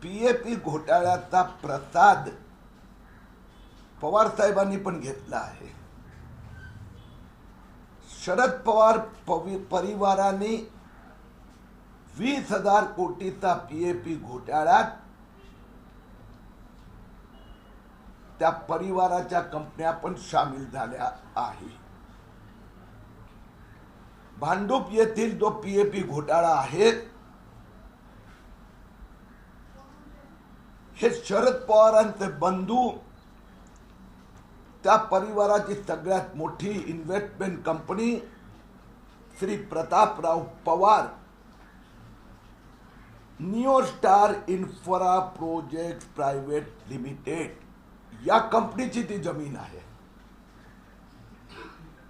PAP घोटाळ्याचा प्रसाद पवार साहेबांनी पण घेतला आहे. शरद पवार परिवाराने 20,000 कोटीचा पीएपी घोटाळ्यात त्या परिवाराच्या कंपन्या पण सामील झाल्या आहे. भांडूप येथील जो पीएपी घोटाळा आहे हे शरद पवारांचे बंधू त्या परिवाराची सगळ्यात मोठी इन्व्हेस्टमेंट कंपनी श्री प्रतापराव पवार नियो star infra project private limited या कंपनीची ती जमीन आहे.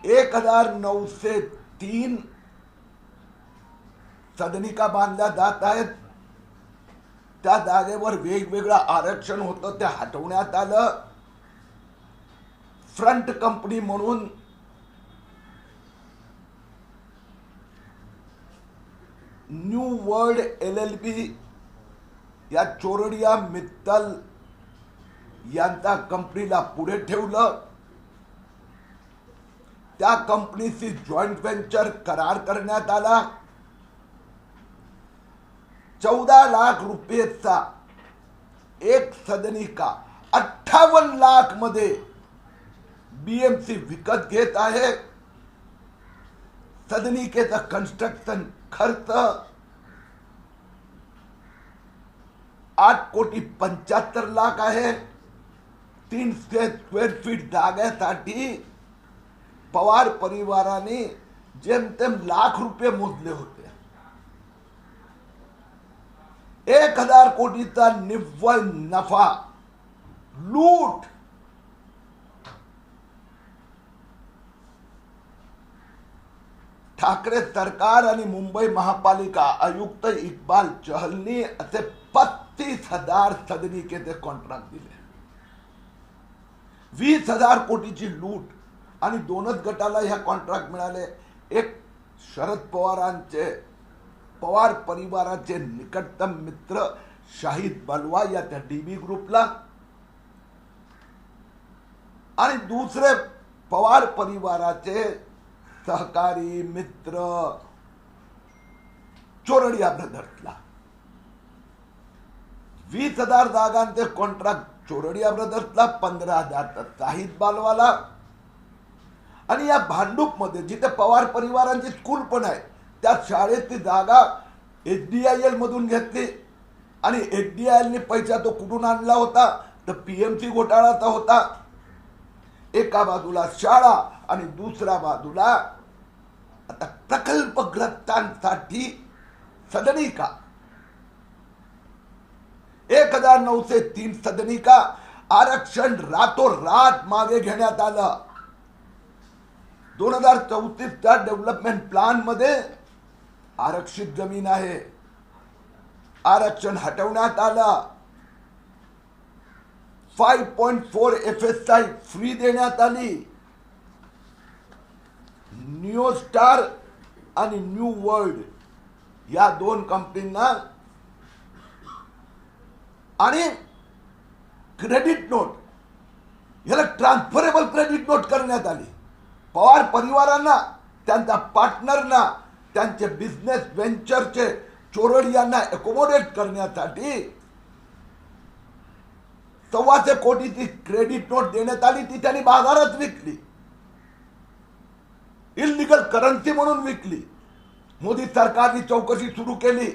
1903 सदनिका बांधल्या जात आहेत. त्या जागेवर वेगवेगळं आरक्षण होतं, ते हटवण्यात आलं. फ्रंट कंपनी म्हणून न्यू वर्ल्ड LLP या चोरडिया मित्तल यांच्या कंपनीला पुढे ठेवलं. त्या कंपनीची जॉईंट व्हेंचर करार करण्यात आला. 14 लाख रुपयेचा एक सदनिका 58 लाख मध्ये BMC विकत घेत आहे. सदनिकेचा कन्स्ट्रक्शन खर्च 8,75,00,000 आहे. 300 स्क्वेअर फीट जागेसाठी पवार परिवाराने जेमतेम लाख रुपये मोजले होते. 1,000 कोटीचा निव्वळ नफा लूट. ठाकरे सरकार आणि मुंबई महापालिका आयुक्त इक्बाल चहलनी असे 35,000 सदनिकेचे कॉन्ट्रॅक्ट दिले. 20,000 कोटीची लूट आणि दोनच गटाला ह्या कॉन्ट्रॅक्ट मिळाले. एक शरद पवारांचे पवार परिवाराचे निकटतम मित्र शाहिद बलवा या त्या DB ग्रुपला आणि दुसरे पवार परिवाराचे सहकारी मित्र चोरडिया ब्रदर्सला. 20,000 जागांचे कॉन्ट्रॅक्ट चोरडिया ब्रदर्सला, 15,000 शाहिद बालवाला. आणि या भांडूप मध्ये जिथे पवार परिवारांची स्कूल पण आहे त्या शाळेची जागा HDIL मधून घेतली आणि HDIL ने पैसा तो कुठून आणला होता तर PMC घोटाळाचा होता. एका बाजूला शाळा आणि दुसऱ्या बाजूला आता प्रकल्पग्रस्तांसाठी सदनिका. 1903 सदनिका आरक्षण रातोरात मागे घेण्यात आलं. 2034च्या डेव्हलपमेंट प्लॅन मध्ये आरक्षित जमीन आहे. आरक्षण हटवण्यात आलं. 5.4 FSI फ्री देण्यात आली. नियो स्टार आणि न्यू वर्ल्ड या दोन कंपनींना आणि क्रेडिट नोट याला ट्रान्सफरेबल क्रेडिट नोट करण्यात आली. पवार परिवारांना, त्यांच्या पार्टनरना, त्यांचे बिझनेस व्हेंचरचे चोरडियांना अकोमोडेट करण्यासाठी 125 कोटीची क्रेडिट नोट देण्यात आली. ती त्यांनी बाजारात विकली, इल्लीगल करन्सी म्हणून विकली. मोदी सरकारने चौकशी सुरू केली.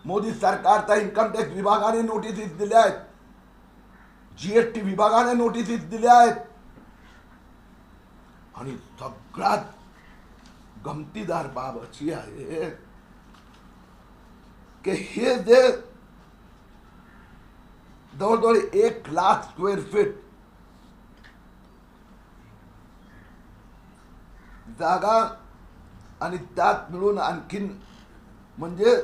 मोदी सरकारचा इन्कम टॅक्स विभागाने नोटिस दिल्या आहेत, GST विभागाने नोटिस दिल्या आहेत. आणि सगळ्यात गमतीदार बाब अशी आहे की हे जे जवळजवळ 1 लाख स्क्वेअर फीट जागा आणि त्यात मिळून आणखीन म्हणजे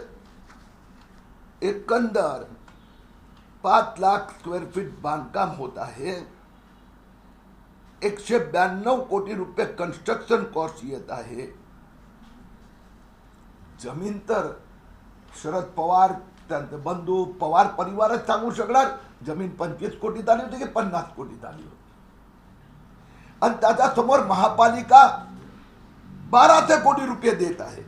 एकंदर 5 लाख स्क्वेअर फीट बांधकाम होत आहे. 192 कोटी रुपये कन्स्ट्रक्शन कॉस्ट येत आहे. जमीन तर शरद पवार त्यांचे बंधू पवार परिवारच सांगू शकणार जमीन 25 कोटीत आली होती की 50 कोटीत आली होती. आणि त्याच्या समोर महापालिका 1200 कोटी रुपये देत आहे.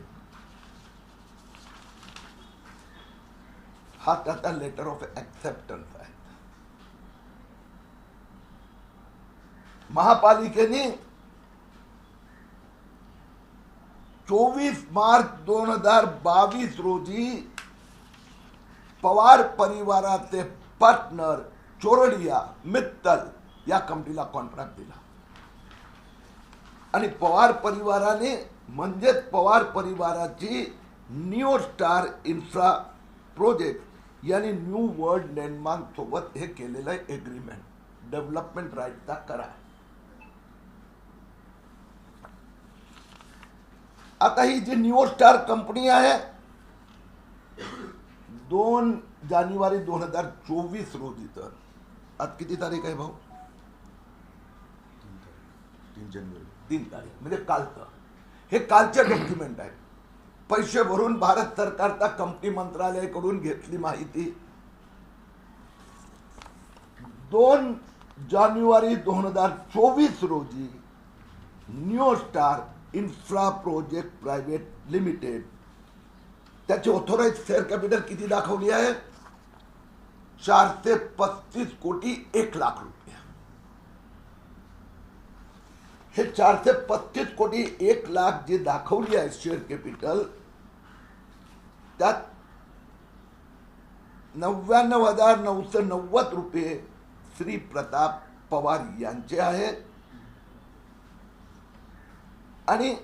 हा त्याचा लेटर ऑफ ऍक्सेप्टन्स आहे. महापालिकेने 24 मार्च 2022 रोजी पवार परिवाराचे पार्टनर चोरडिया मित्तल या कंपनीला कॉन्ट्रॅक्ट दिला. आणि पवार परिवाराने म्हणजेच पवार परिवाराची न्यू स्टार इन्फ्रा प्रोजेक्ट यांनी न्यू वर्ल्ड लँडमार्क सोबत हे केलेलं आहे एग्रीमेंट, डेव्हलपमेंट राईटचा करार. आता ही जी न्यू स्टार कंपनी आहे 2 जानेवारी 2024 रोजी, तर आज किती तारीख आहे भाऊ? 3 जानेवारी, 3 तारीख म्हणजे कालचं. हे कालचे डॉक्युमेंट आहे. पैसे भरून भारत सरकारचा कंपनी मंत्रालयाकडून घेतली माहिती. 2 जानेवारी 2024 रोजी new star infra project private limited त्याची ऑथोराइज शेअर कॅपिटल किती दाखवली आहे? 435 कोटी 1 लाख रुपये. हे 435 कोटी 1 लाख जे दाखवली आहे शेअर कॅपिटल, त्यात 99,990 रुपये श्री प्रताप पवार यांचे आहेत आणि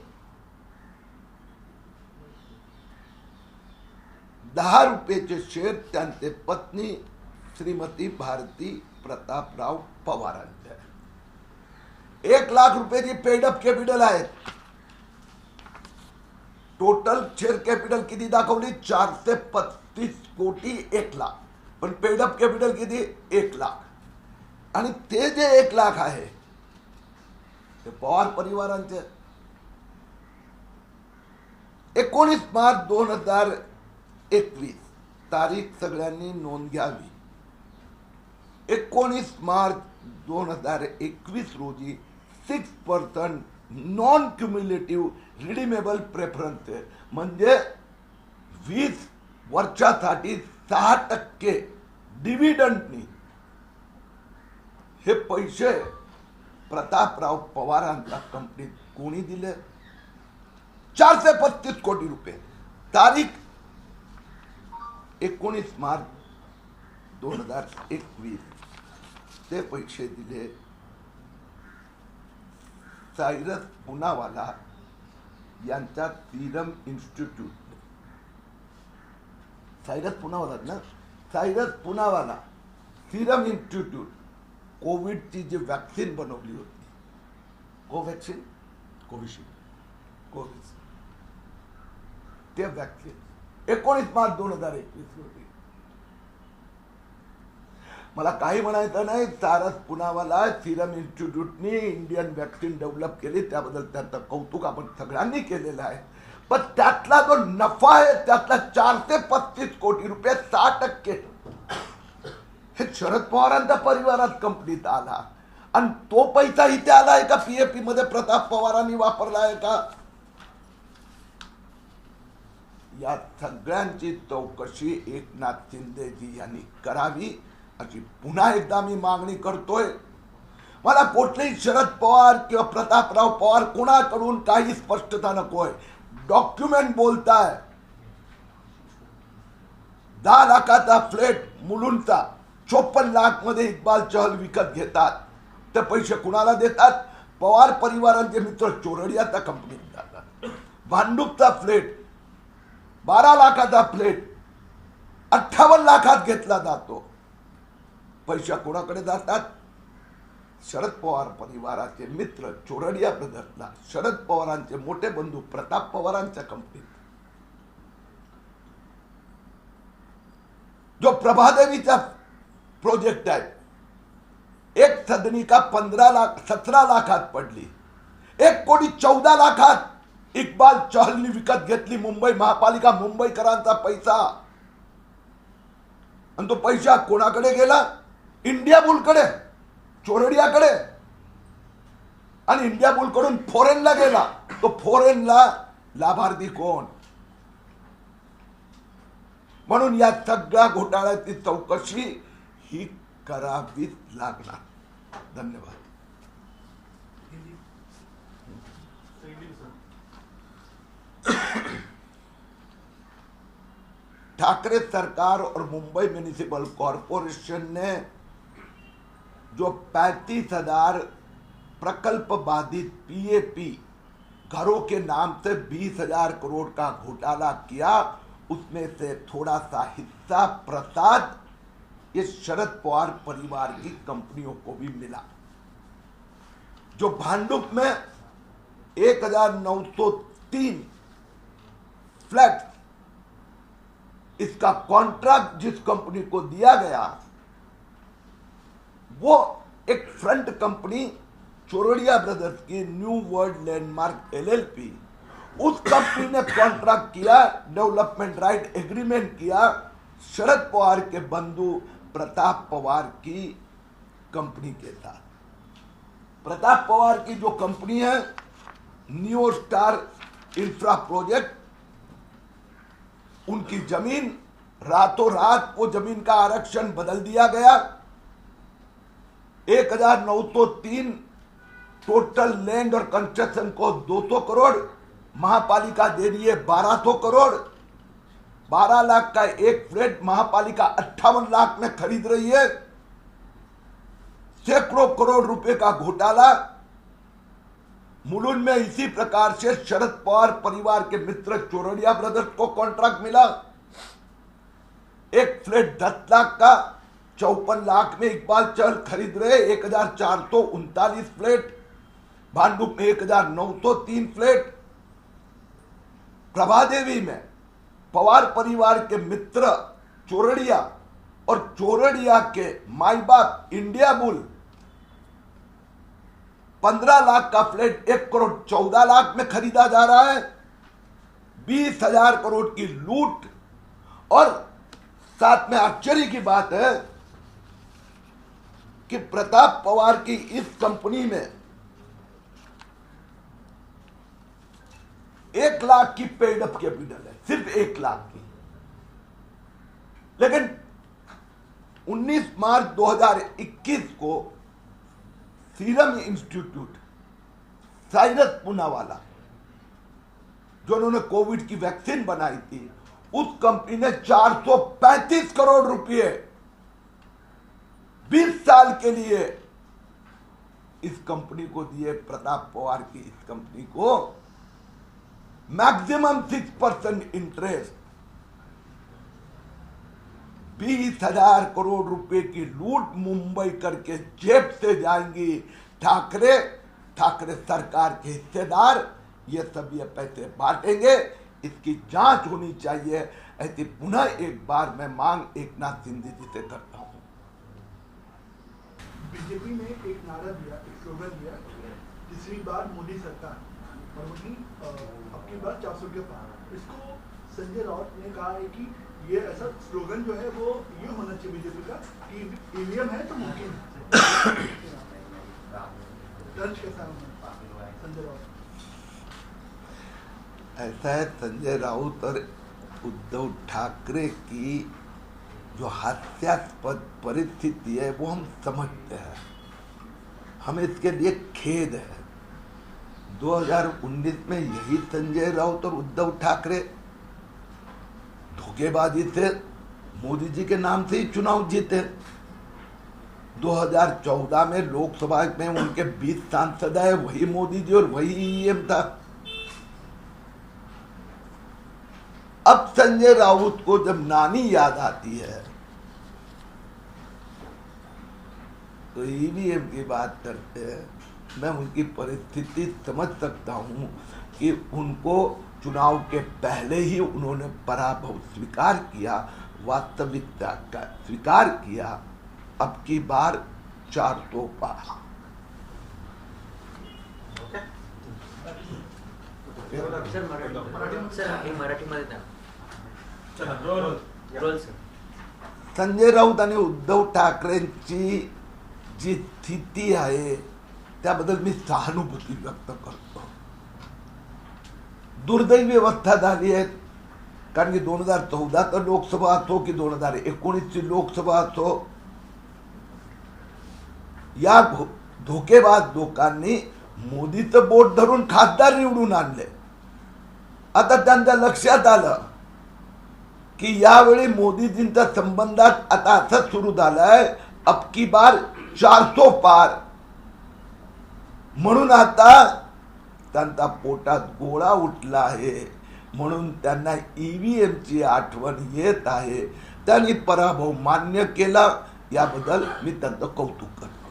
10 रुपयेचे शेअर त्यांचे पत्नी श्रीमती भारती प्रतापराव पवारांचे आहे. 1 लाख रुपयाची पेडअप कॅपिटल आहे. टोटल शेअर कॅपिटल किती दाखवली? 435 कोटी 1 लाख. पण पेडअप कॅपिटल किती? 1 लाख. आणि ते जे 1 लाख आहे ते पवार परिवारांचे. 19 मार्च 2021 तारीख सगळ्यांनी नोंद घ्यावी. 19 मार्च 2021 रोजी 6% नॉन क्युम्युलेटिव्ह रिडीमेबल प्रेफरन्स म्हणजे 20 वर्षासाठी 6% डिव्हिडंडनी हे पैसे प्रतापराव पवारांच्या कंपनीत कोणी दिले? 435 कोटी रुपये. तारीख 19 मार्च 2021 ते पैसे दिले सायरस पुनावाला यांच्या सीरम इन्स्टिट्यूट. सायरस पुनावाला ना, सायरस पुनावाला सीरम इन्स्टिट्यूट कोविडची जी वॅक्सिन बनवली होती, कोवॅक्सिन, कोविशिल्ड, ते वॅक्सिन 19 मार्च 2021 रोजी. मला काही म्हणायचं नाही, सारस पुनावाला सिरम इन्स्टिट्यूटने इंडियन वॅक्सिन डेव्हलप केली त्याबद्दल त्यांचं कौतुक आपण सगळ्यांनी केलेलं आहे. पण त्यातला जो नफा आहे त्यातला 435 कोटी रुपये 6% हे शरद पवारांच्या परिवारात कंपनीत आला. आणि तो पैसा इथे आलाय का? पीएफपी मध्ये प्रताप पवारांनी वापरला आहे का? या सगळ्यांची चौकशी एकनाथ शिंदेजी यांनी करावी अशी पुन्हा एकदा मी मागणी करतोय. मला कुठलेही शरद पवार किंवा प्रतापराव पवार कोणाकडून काही स्पष्टता नकोय. डॉक्युमेंट बोलताय. 10 लाखाचा फ्लॅट मुलुंडचा 54 लाख मध्ये इक्बाल चहल विकत घेतात. ते पैसे कुणाला देतात? पवार परिवारांचे मित्र चोरडियाच्या कंपनीत जातात. भांडूपचा फ्लॅट 12 लाखाचा फ्लॅट 58 लाखात घेतला जातो. पैसा कोणाकडे जातात? शरद पवार परिवाराचे मित्र चोरडिया ब्रदर्सला, शरद पवारांचे मोठे बंधू प्रताप पवारांच्या कंपनीत. जो प्रभादेवीचा प्रोजेक्ट आहे, 1 सदनिका 17 लाखात पडली. 1 कोटी 14 लाखात इक्बाल चहलनी विकत घेतली. मुंबई महापालिका, मुंबईकरांचा पैसा. आणि तो पैसा कोणाकडे गेला? इंडिया बुलकडे, चोरडियाकडे. आणि इंडिया बुलकडून फॉरेनला गेला. तो फॉरेनला लाभार्थी कोण? म्हणून या सगळ्या घोटाळ्याची चौकशी ही करावीच लागणार. धन्यवाद. ठाकरे सरकार और मुंबई म्युनिसिपल कॉरपोरेशन ने जो 35,000 प्रकल्प बाधित पीएपी घरों के नाम से 20,000 करोड़ का घोटाला किया, उसमें से थोड़ा सा हिस्सा प्रसाद ये शरद पवार परिवार की कंपनियों को भी मिला. जो भांडुप में 1903 फ्लैट, इसका कॉन्ट्रैक्ट जिस कंपनी को दिया गया वो एक फ्रंट कंपनी चोरडिया ब्रदर्स की न्यू वर्ल्ड लैंडमार्क एलएलपी, उस कंपनी ने कॉन्ट्रैक्ट किया, डेवलपमेंट राइट एग्रीमेंट किया शरद पवार के बंधु प्रताप पवार की कंपनी के साथ. प्रताप पवार की जो कंपनी है न्यू स्टार इंफ्रा प्रोजेक्ट, उनकी जमीन रातों रात वो जमीन का आरक्षण बदल दिया गया. 1903 टोटल लैंड और कंस्ट्रक्शन को 200 करोड़, महापालिका दे रही है 1200 करोड़. 12 लाख का एक फ्लैट महापालिका 58 लाख में खरीद रही है. सैकड़ों करोड़ रुपए का घोटाला. मुलुंड में इसी प्रकार से शरद पवार परिवार के मित्र चोरडिया ब्रदर्स को कॉन्ट्रैक्ट मिला. एक फ्लैट 10 लाख का 54 लाख में इकबाल चहल खरीद रहे. 1439 फ्लैट. भांडुप में 1903 फ्लैट. प्रभादेवी में पवार परिवार के मित्र चोरडिया और चोरडिया के माई बाप इंडिया बुल 15 लाख का फ्लैट 1 करोड़ 14 लाख में खरीदा जा रहा है. 20,000 करोड़ की लूट. और साथ में आश्चर्य की बात है कि प्रताप पवार की इस कंपनी में 1 लाख की पेड अप कैपिटल है, सिर्फ 1 लाख की. लेकिन 19 मार्च 2021 को सीरम इंस्टीट्यूट साइरस पूनावाला, जो उन्होंने कोविड की वैक्सीन बनाई थी, उस कंपनी ने 435 करोड़ रुपए 20 साल के लिए इस कंपनी को दिए. प्रताप पवार की इस कंपनी को मैक्सिमम 6% इंटरेस्ट. 20,000 करोड़ रुपए की लूट मुंबई करके जेब से जाएंगी. ठाकरे सरकार के हिस्सेदार ये सब ये पैसे बांटेंगे. इसकी जांच होनी चाहिए. ऐसी पुनः एक बार मैं मांग एकनाथ शिंदे जी से करता हूं. बीजेपी ने एक नारा दिया, एक स्लोगन दिया, तीसरी बार मोदी सरकार, और वहीं अपनी बार 400 के पार. इसको संजय राउत ने कहा है कि ये ऐसा स्लोगन जो है वो ये होना चाहिए बीजेपी का कि ईवीएम है तो मुमकिन है. दर्ज कैसा होना संजय राउत? ऐसा है, संजय राउत और उद्धव ठाकरे की जो हास्यास्पद परिस्थिति है वो हम समझते हैं. हमें इसके लिए खेद है. 2019 में यही संजय राउत और उद्धव ठाकरे धोखेबाजी से मोदी जी के नाम से ही चुनाव जीते. 2014 में लोकसभा में उनके 20 सांसद आए, वही मोदी जी और वही ईवीएम था. अब संजय राउत को जब नानी याद आती है तो ईवीएम की बात करते हैं. मैं उनकी परिस्थिति समझ सकता हूं कि उनको चुनाव के पहले ही उन्होंने पराभव स्वीकार किया, वास्तविकता का स्वीकार किया. अब की बार 400 पार. सर मराठीमध्ये संजय राऊत आणि उद्धव ठाकरेंची जी स्थिती आहे त्याबद्दल मी सहानुभूती व्यक्त करतो. दुर्दैवी अवस्था झाली आहे, कारण की 2014 लोकसभा असो की 2019 लोकसभा असो, या धोकेबाज लोकांनी मोदीचं बोट धरून खासदार निवडून आणले. आता त्यांच्या लक्षात आलं की यावेळी मोदीजींच्या संबंधात आता असं सुरू झालंय, अब की बार 400 पार. म्हणून आता त्यांचा पोटात गोळा उठला आहे, म्हणून त्यांना EVM ची आठवण येत आहे. त्यांनी पराभव मान्य केला, याबद्दल मी त्यांचं कौतुक करतो.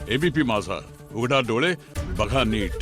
ABP माझा, उघडा डोळे बघा नीट.